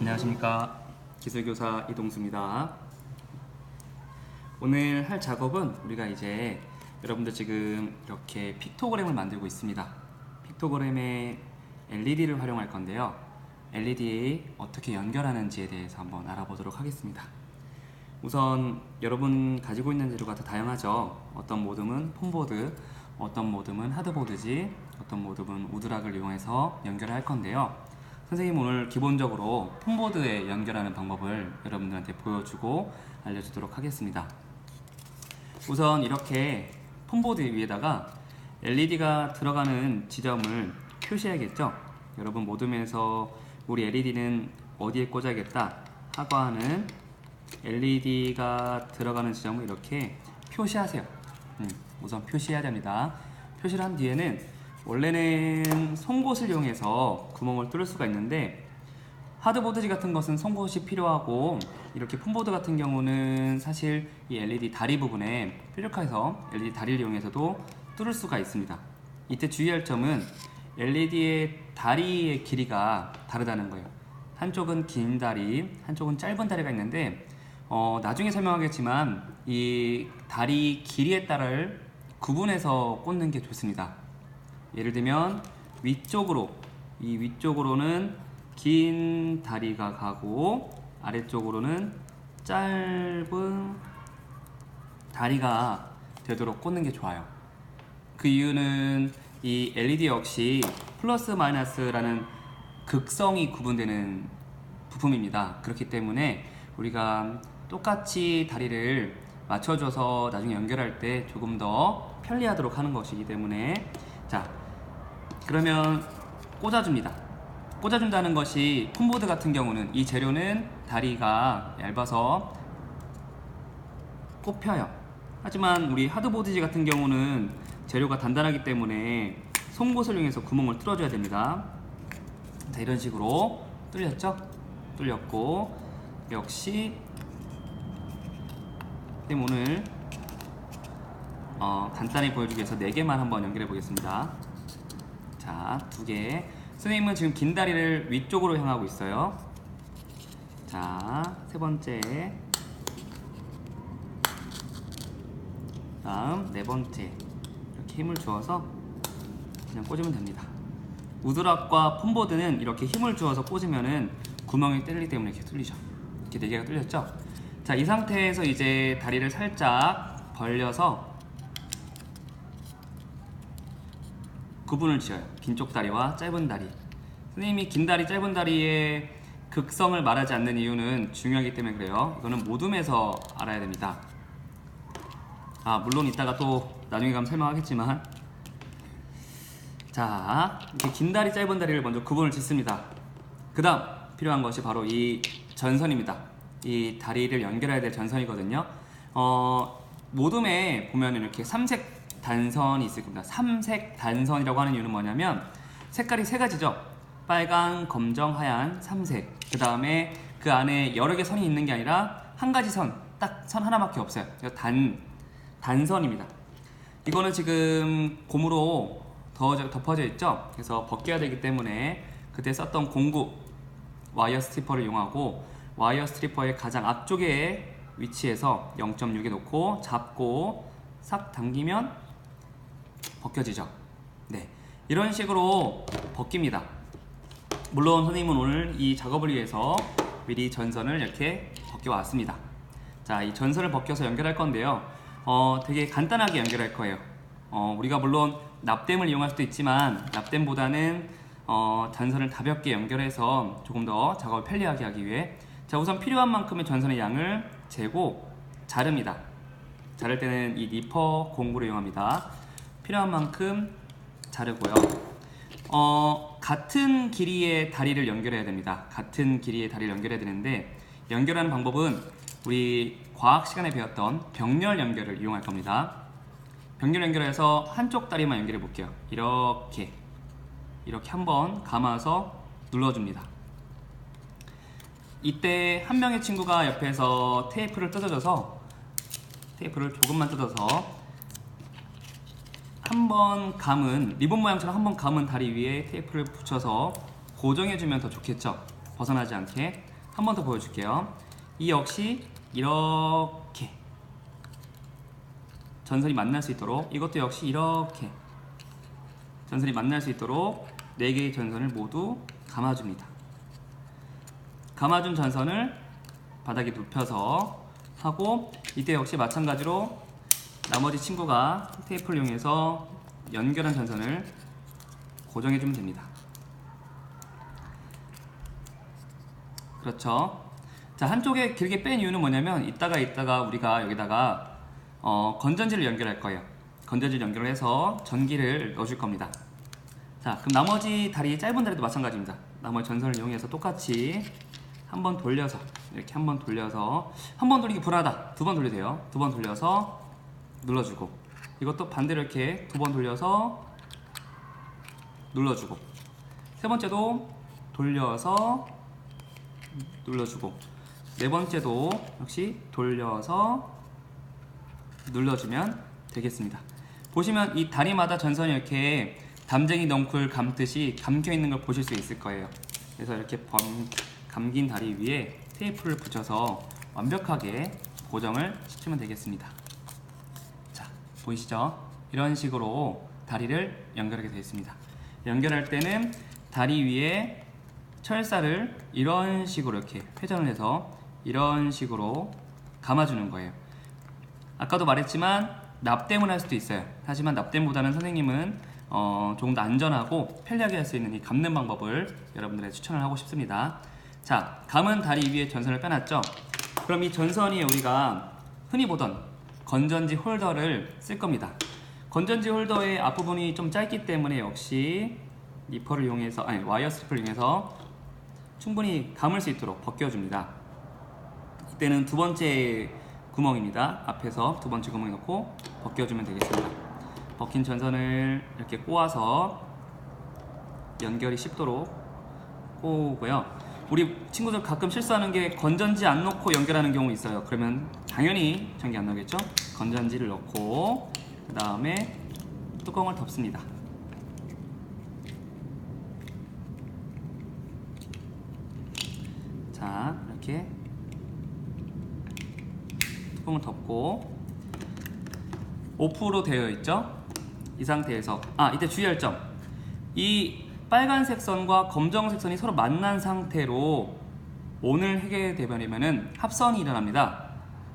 안녕하십니까, 기술교사 이동수입니다. 오늘 할 작업은 우리가 이제 여러분들 지금 이렇게 픽토그램을 만들고 있습니다. 픽토그램에 LED를 활용할 건데요, LED에 어떻게 연결하는지에 대해서 한번 알아보도록 하겠습니다. 우선 여러분 가지고 있는 재료가 다 다양하죠. 어떤 모듬은 폼보드, 어떤 모듬은 하드보드지, 어떤 모듬은 우드락을 이용해서 연결을 할 건데요, 선생님 오늘 기본적으로 폼보드에 연결하는 방법을 여러분들한테 보여주고 알려주도록 하겠습니다. 우선 이렇게 폼보드 위에다가 LED가 들어가는 지점을 표시해야겠죠. 여러분 모듬에서 우리 LED는 어디에 꽂아야겠다 하고 하는 LED가 들어가는 지점을 이렇게 표시하세요. 우선 표시해야 됩니다. 표시를 한 뒤에는 원래는 송곳을 이용해서 구멍을 뚫을 수가 있는데, 하드보드지 같은 것은 송곳이 필요하고, 이렇게 폼보드 같은 경우는 사실 이 LED 다리 부분에 뾰족해서 LED 다리를 이용해서도 뚫을 수가 있습니다. 이때 주의할 점은 LED의 다리의 길이가 다르다는 거예요. 한쪽은 긴 다리, 한쪽은 짧은 다리가 있는데, 나중에 설명하겠지만 이 다리 길이에 따라 구분해서 꽂는 게 좋습니다. 예를 들면 이 위쪽으로는 긴 다리가 가고 아래쪽으로는 짧은 다리가 되도록 꽂는 게 좋아요. 그 이유는 이 LED 역시 플러스 마이너스라는 극성이 구분되는 부품입니다. 그렇기 때문에 우리가 똑같이 다리를 맞춰줘서 나중에 연결할 때 조금 더 편리하도록 하는 것이기 때문에, 자, 그러면 꽂아줍니다. 꽂아준다는 것이, 폼보드 같은 경우는 이 재료는 다리가 얇아서 꼽혀요. 하지만 우리 하드보드지 같은 경우는 재료가 단단하기 때문에 송곳을 이용해서 구멍을 뚫어줘야 됩니다. 자, 이런 식으로 뚫렸죠? 뚫렸고, 역시 오늘 간단히 보여주기 위해서 4개만 한번 연결해 보겠습니다. 자, 2개. 선생님은 지금 긴 다리를 위쪽으로 향하고 있어요. 자, 3번째, 다음 4번째, 이렇게 힘을 주어서 그냥 꽂으면 됩니다. 우드락과 폼보드는 이렇게 힘을 주어서 꽂으면은 구멍이 뚫리기 때문에 이렇게 뚫리죠. 이렇게 4개가 뚫렸죠. 자, 이 상태에서 이제 다리를 살짝 벌려서 구분을 지어요. 긴 쪽 다리와 짧은 다리. 선생님이 긴 다리, 짧은 다리의 극성을 말하지 않는 이유는 중요하기 때문에 그래요. 이거는 모둠에서 알아야 됩니다. 물론 이따가 또 나중에 가면 설명하겠지만, 자, 이렇게 긴 다리, 짧은 다리를 먼저 구분을 짓습니다. 그 다음 필요한 것이 바로 이 전선입니다. 이 다리를 연결해야 될 전선이거든요. 모둠에 보면 이렇게 삼색 단선이 있을 겁니다. 삼색 단선이라고 하는 이유는 뭐냐면, 색깔이 3가지죠. 빨강, 검정, 하얀, 삼색. 그 다음에 그 안에 여러 개 선이 있는 게 아니라 한 가지 선, 딱 선 하나밖에 없어요. 단선입니다. 이거는 지금 고무로 덮어져 있죠. 그래서 벗겨야 되기 때문에 그때 썼던 공구 와이어 스트리퍼를 이용하고, 와이어 스트리퍼의 가장 앞쪽에 위치해서 0.6에 놓고 잡고 싹 당기면 벗겨지죠. 네, 이런 식으로 벗깁니다. 물론 선생님은 오늘 이 작업을 위해서 미리 전선을 이렇게 벗겨왔습니다. 자, 이 전선을 벗겨서 연결할 건데요, 되게 간단하게 연결할 거예요. 우리가 물론 납땜을 이용할 수도 있지만, 납땜보다는 전선을 가볍게 연결해서 조금 더 작업을 편리하게 하기 위해, 자, 우선 필요한 만큼의 전선의 양을 재고 자릅니다. 자를 때는 이 니퍼 공구를 이용합니다. 필요한 만큼 자르고요. 같은 길이의 다리를 연결해야 됩니다. 같은 길이의 다리를 연결해야 되는데, 연결하는 방법은 우리 과학 시간에 배웠던 병렬 연결을 이용할 겁니다. 병렬 연결해서 한쪽 다리만 연결해 볼게요. 이렇게 한번 감아서 눌러줍니다. 이때 한 명의 친구가 옆에서 테이프를 조금만 뜯어서 한번 감은, 리본 모양처럼 한번 감은 다리 위에 테이프를 붙여서 고정해주면 더 좋겠죠. 벗어나지 않게. 한 번 더 보여줄게요. 이 역시 이렇게 전선이 만날 수 있도록, 이것도 역시 이렇게 전선이 만날 수 있도록 4개의 전선을 모두 감아줍니다. 감아준 전선을 바닥에 눕혀서 하고, 이때 역시 마찬가지로 나머지 친구가 테이프를 이용해서 연결한 전선을 고정해주면 됩니다. 그렇죠. 자, 한쪽에 길게 뺀 이유는 뭐냐면 이따가 우리가 여기다가 건전지를 연결할 거예요. 건전지를 연결을 해서 전기를 넣어줄 겁니다. 자, 그럼 나머지 다리, 짧은 다리도 마찬가지입니다. 나머지 전선을 이용해서 똑같이 한번 돌려서, 이렇게 한번 돌려서, 한 번 돌리기 불안하다, 2번 돌리세요. 2번 돌려서 눌러주고, 이것도 반대로 이렇게 2번 돌려서 눌러주고, 세 번째도 돌려서 눌러주고, 네 번째도 역시 돌려서 눌러주면 되겠습니다. 보시면 이 다리마다 전선이 이렇게 담쟁이 넝쿨 감듯이 감겨 있는 걸 보실 수 있을 거예요. 그래서 이렇게 감긴 다리 위에 테이프를 붙여서 완벽하게 고정을 시키면 되겠습니다. 자, 보이시죠? 이런 식으로 다리를 연결하게 되어 있습니다. 연결할 때는 다리 위에 철사를 이런 식으로 이렇게 회전을 해서 이런 식으로 감아주는 거예요. 아까도 말했지만 납땜을 할 수도 있어요. 하지만 납땜보다는 선생님은 조금 더 안전하고 편리하게 할 수 있는 이 감는 방법을 여러분들에게 추천을 하고 싶습니다. 자, 감은 다리 위에 전선을 빼놨죠? 그럼 이 전선이 우리가 흔히 보던 건전지 홀더를 쓸 겁니다. 건전지 홀더의 앞부분이 좀 짧기 때문에 역시 니퍼를 이용해서, 아니 와이어 스트립을 이용해서 충분히 감을 수 있도록 벗겨줍니다. 이때는 2번째 구멍입니다. 앞에서 2번째 구멍에 넣고 벗겨주면 되겠습니다. 벗긴 전선을 이렇게 꼬아서 연결이 쉽도록 꼬우고요. 우리 친구들 가끔 실수하는 게 건전지 안 넣고 연결하는 경우 있어요. 그러면 당연히 전기 안 나오겠죠? 건전지를 넣고 그 다음에 뚜껑을 덮습니다. 자, 이렇게 뚜껑을 덮고 오프로 되어 있죠? 이 상태에서, 이때 주의할 점, 이 빨간색 선과 검정색 선이 서로 만난 상태로 온을 하게 되면은 합선이 일어납니다.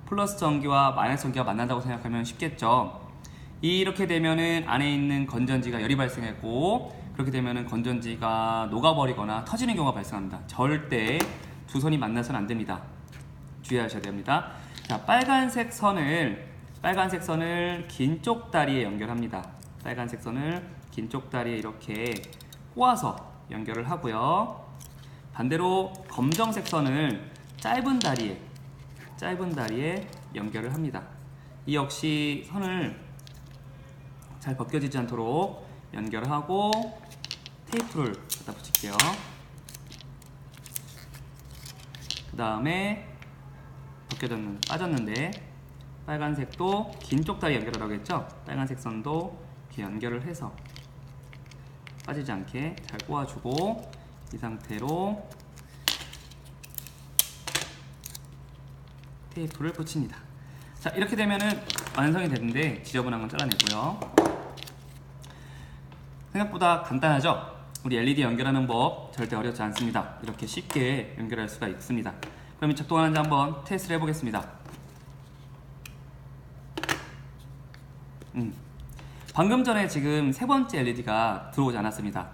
플러스 전기와 마이너스 전기가 만난다고 생각하면 쉽겠죠. 이렇게 되면은 안에 있는 건전지가 열이 발생했고, 그렇게 되면은 건전지가 녹아버리거나 터지는 경우가 발생합니다. 절대 두 선이 만나서는 안 됩니다. 주의하셔야 됩니다. 자, 빨간색 선을 긴 쪽 다리에 연결합니다. 빨간색 선을 긴 쪽 다리에 이렇게 꼬아서 연결을 하고요. 반대로 검정색 선을 짧은 다리에 연결을 합니다. 이 역시 선을 잘 벗겨지지 않도록 연결을 하고 테이프를 갖다 붙일게요. 그 다음에 빠졌는데 빨간색도 긴 쪽 다리 연결하라고 했죠? 빨간색 선도 이렇게 연결을 해서 빠지지 않게 잘 꼬아주고, 이 상태로 테이프를 붙입니다. 자, 이렇게 되면은 완성이 되는데 지저분한 건 잘라내고요. 생각보다 간단하죠? 우리 LED 연결하는 법 절대 어렵지 않습니다. 이렇게 쉽게 연결할 수가 있습니다. 그럼 작동하는지 한번 테스트를 해보겠습니다. 방금 전에 지금 3번째 LED가 들어오지 않았습니다.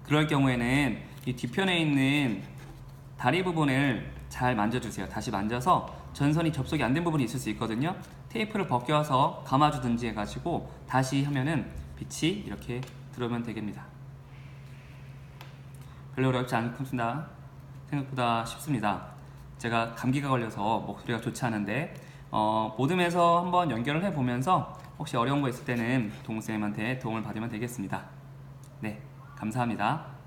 그럴 경우에는 이 뒤편에 있는 다리 부분을 잘 만져주세요. 다시 만져서 전선이 접속이 안 된 부분이 있을 수 있거든요. 테이프를 벗겨서 감아주든지 해가지고 다시 하면은 빛이 이렇게 들어오면 되겠습니다. 별로 어렵지 않습니다. 생각보다 쉽습니다. 제가 감기가 걸려서 목소리가 좋지 않은데 모듬에서 한번 연결을 해보면서 혹시 어려운 거 있을 때는 동생님한테 도움을 받으면 되겠습니다. 네, 감사합니다.